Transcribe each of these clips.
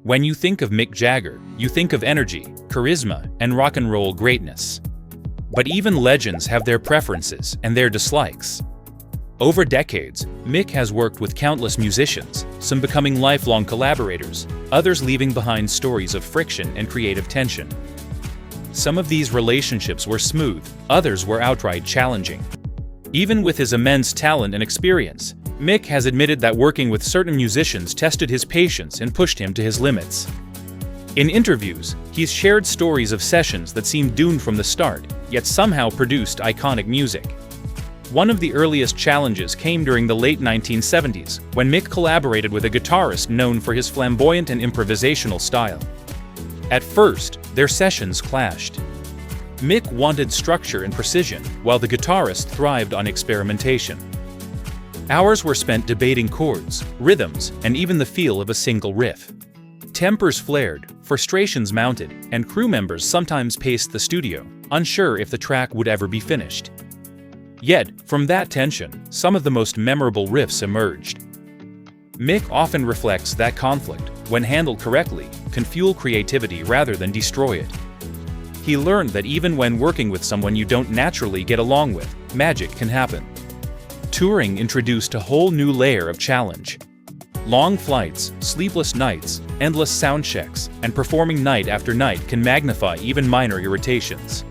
When you think of Mick Jagger, you think of energy, charisma, and rock and roll greatness. But even legends have their preferences and their dislikes. Over decades, Mick has worked with countless musicians, some becoming lifelong collaborators, others leaving behind stories of friction and creative tension. Some of these relationships were smooth, others were outright challenging. Even with his immense talent and experience, Mick has admitted that working with certain musicians tested his patience and pushed him to his limits. In interviews, he's shared stories of sessions that seemed doomed from the start, yet somehow produced iconic music. One of the earliest challenges came during the late 1970s, when Mick collaborated with a guitarist known for his flamboyant and improvisational style. At first, their sessions clashed. Mick wanted structure and precision, while the guitarist thrived on experimentation. Hours were spent debating chords, rhythms, and even the feel of a single riff. Tempers flared, frustrations mounted, and crew members sometimes paced the studio, unsure if the track would ever be finished. Yet, from that tension, some of the most memorable riffs emerged. Mick often reflects that conflict, when handled correctly, can fuel creativity rather than destroy it. He learned that even when working with someone you don't naturally get along with, magic can happen. Touring introduced a whole new layer of challenge. Long flights, sleepless nights, endless sound checks, and performing night after night can magnify even minor irritations.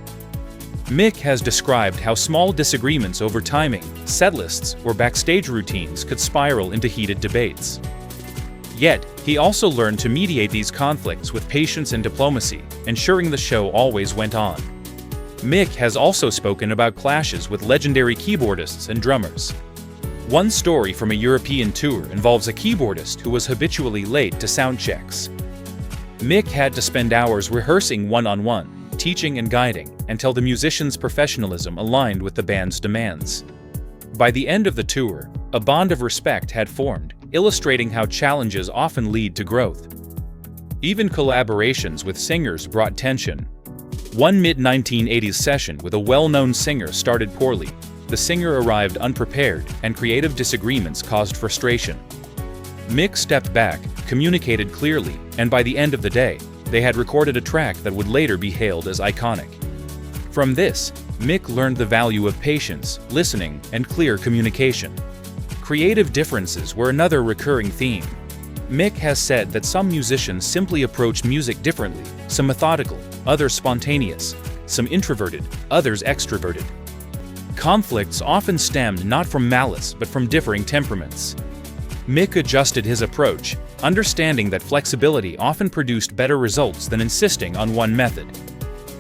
Mick has described how small disagreements over timing, setlists, or backstage routines could spiral into heated debates. Yet, he also learned to mediate these conflicts with patience and diplomacy, ensuring the show always went on. Mick has also spoken about clashes with legendary keyboardists and drummers. One story from a European tour involves a keyboardist who was habitually late to sound checks. Mick had to spend hours rehearsing one-on-one, teaching and guiding, until the musician's professionalism aligned with the band's demands. By the end of the tour, a bond of respect had formed, illustrating how challenges often lead to growth. Even collaborations with singers brought tension. One mid-1980s session with a well-known singer started poorly. The singer arrived unprepared, and creative disagreements caused frustration. Mick stepped back, communicated clearly, and by the end of the day, they had recorded a track that would later be hailed as iconic. From this, Mick learned the value of patience, listening, and clear communication. Creative differences were another recurring theme. Mick has said that some musicians simply approach music differently, some methodical, others spontaneous, some introverted, others extroverted. Conflicts often stemmed not from malice but from differing temperaments. Mick adjusted his approach, understanding that flexibility often produced better results than insisting on one method.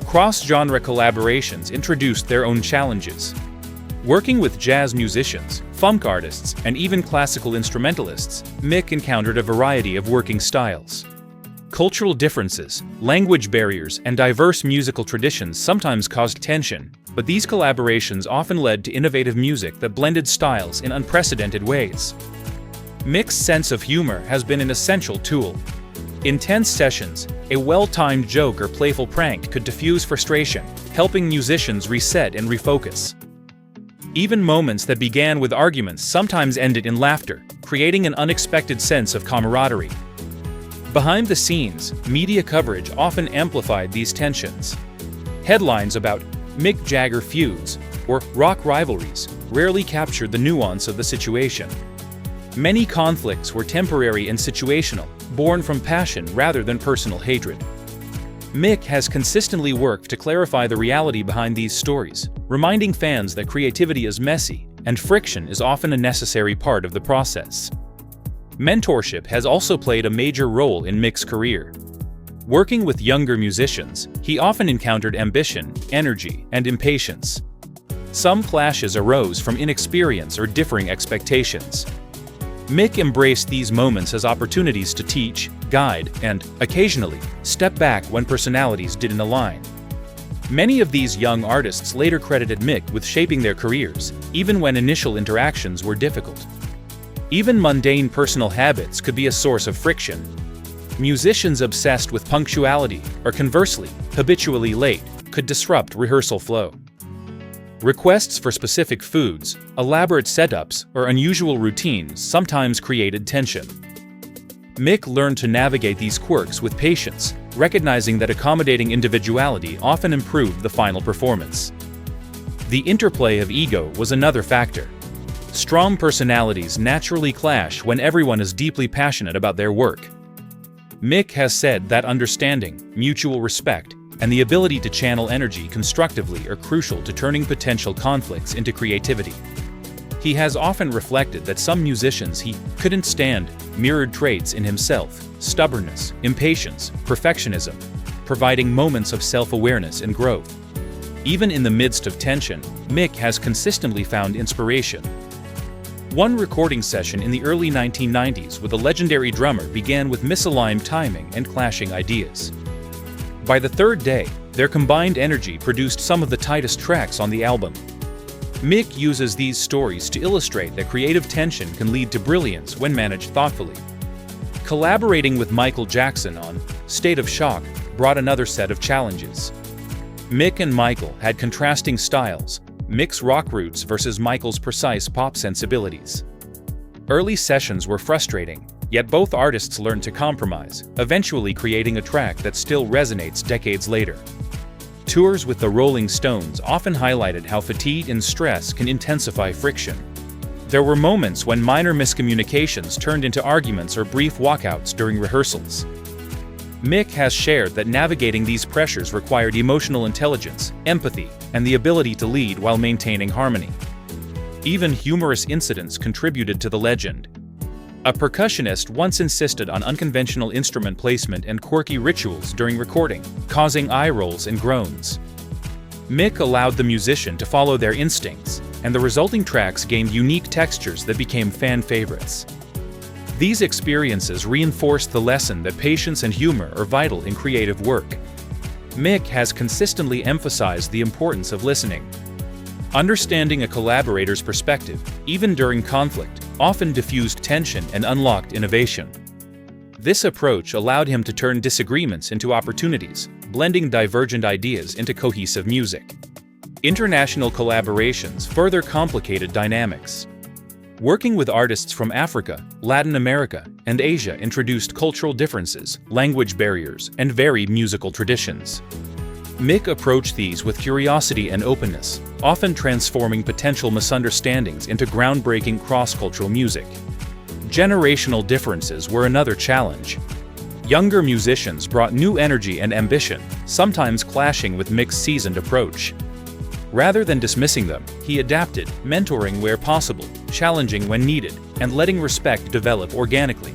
Cross-genre collaborations introduced their own challenges. Working with jazz musicians, funk artists, and even classical instrumentalists, Mick encountered a variety of working styles. Cultural differences, language barriers, and diverse musical traditions sometimes caused tension, but these collaborations often led to innovative music that blended styles in unprecedented ways. Mick's sense of humor has been an essential tool. In tense sessions, a well-timed joke or playful prank could diffuse frustration, helping musicians reset and refocus. Even moments that began with arguments sometimes ended in laughter, creating an unexpected sense of camaraderie. Behind the scenes, media coverage often amplified these tensions. Headlines about Mick Jagger feuds or rock rivalries rarely captured the nuance of the situation. Many conflicts were temporary and situational, born from passion rather than personal hatred. Mick has consistently worked to clarify the reality behind these stories, reminding fans that creativity is messy and friction is often a necessary part of the process. Mentorship has also played a major role in Mick's career. Working with younger musicians, he often encountered ambition, energy, and impatience. Some clashes arose from inexperience or differing expectations. Mick embraced these moments as opportunities to teach, guide, and, occasionally, step back when personalities didn't align. Many of these young artists later credited Mick with shaping their careers, even when initial interactions were difficult. Even mundane personal habits could be a source of friction. Musicians obsessed with punctuality, or conversely, habitually late, could disrupt rehearsal flow. Requests for specific foods, elaborate setups, or unusual routines sometimes created tension. Mick learned to navigate these quirks with patience, recognizing that accommodating individuality often improved the final performance. The interplay of ego was another factor. Strong personalities naturally clash when everyone is deeply passionate about their work. Mick has said that understanding, mutual respect, and the ability to channel energy constructively are crucial to turning potential conflicts into creativity. He has often reflected that some musicians he couldn't stand mirrored traits in himself: stubbornness, impatience, perfectionism, providing moments of self-awareness and growth. Even in the midst of tension, Mick has consistently found inspiration. One recording session in the early 1990s with a legendary drummer began with misaligned timing and clashing ideas. By the third day, their combined energy produced some of the tightest tracks on the album. Mick uses these stories to illustrate that creative tension can lead to brilliance when managed thoughtfully. Collaborating with Michael Jackson on State of Shock brought another set of challenges. Mick and Michael had contrasting styles, Mick's rock roots versus Michael's precise pop sensibilities. Early sessions were frustrating, yet both artists learned to compromise, eventually creating a track that still resonates decades later. Tours with the Rolling Stones often highlighted how fatigue and stress can intensify friction. There were moments when minor miscommunications turned into arguments or brief walkouts during rehearsals. Mick has shared that navigating these pressures required emotional intelligence, empathy, and the ability to lead while maintaining harmony. Even humorous incidents contributed to the legend. A percussionist once insisted on unconventional instrument placement and quirky rituals during recording, causing eye rolls and groans. Mick allowed the musician to follow their instincts, and the resulting tracks gained unique textures that became fan favorites. These experiences reinforced the lesson that patience and humor are vital in creative work. Mick has consistently emphasized the importance of listening. Understanding a collaborator's perspective, even during conflict, often diffused tension and unlocked innovation. This approach allowed him to turn disagreements into opportunities, blending divergent ideas into cohesive music. International collaborations further complicated dynamics. Working with artists from Africa, Latin America, and Asia introduced cultural differences, language barriers, and varied musical traditions. Mick approached these with curiosity and openness, often transforming potential misunderstandings into groundbreaking cross-cultural music. Generational differences were another challenge. Younger musicians brought new energy and ambition, sometimes clashing with Mick's seasoned approach. Rather than dismissing them, he adapted, mentoring where possible, challenging when needed, and letting respect develop organically.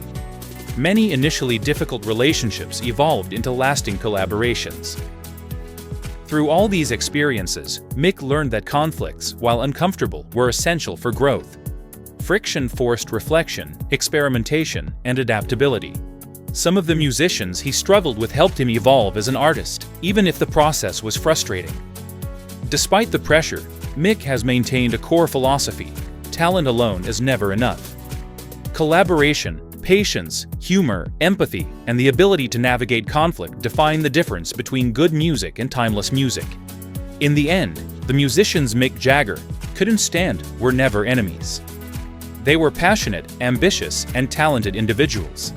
Many initially difficult relationships evolved into lasting collaborations. Through all these experiences, Mick learned that conflicts, while uncomfortable, were essential for growth. Friction forced reflection, experimentation, and adaptability. Some of the musicians he struggled with helped him evolve as an artist, even if the process was frustrating. Despite the pressure, Mick has maintained a core philosophy: talent alone is never enough. Collaboration, patience, humor, empathy, and the ability to navigate conflict define the difference between good music and timeless music. In the end, the musicians Mick Jagger couldn't stand were never enemies. They were passionate, ambitious, and talented individuals.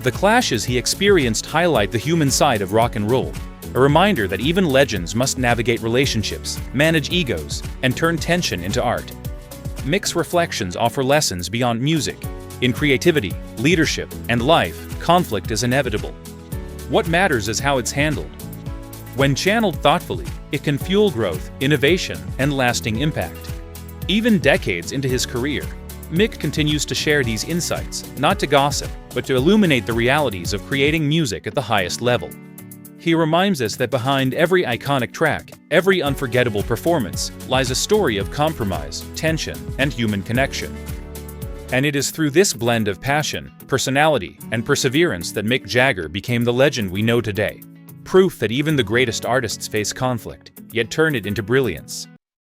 The clashes he experienced highlight the human side of rock and roll, a reminder that even legends must navigate relationships, manage egos, and turn tension into art. Mick's reflections offer lessons beyond music. In creativity, leadership, and life, conflict is inevitable. What matters is how it's handled. When channeled thoughtfully, it can fuel growth, innovation, and lasting impact. Even decades into his career, Mick continues to share these insights, not to gossip, but to illuminate the realities of creating music at the highest level. He reminds us that behind every iconic track, every unforgettable performance, lies a story of compromise, tension, and human connection. And it is through this blend of passion, personality, and perseverance that Mick Jagger became the legend we know today. Proof that even the greatest artists face conflict, yet turn it into brilliance.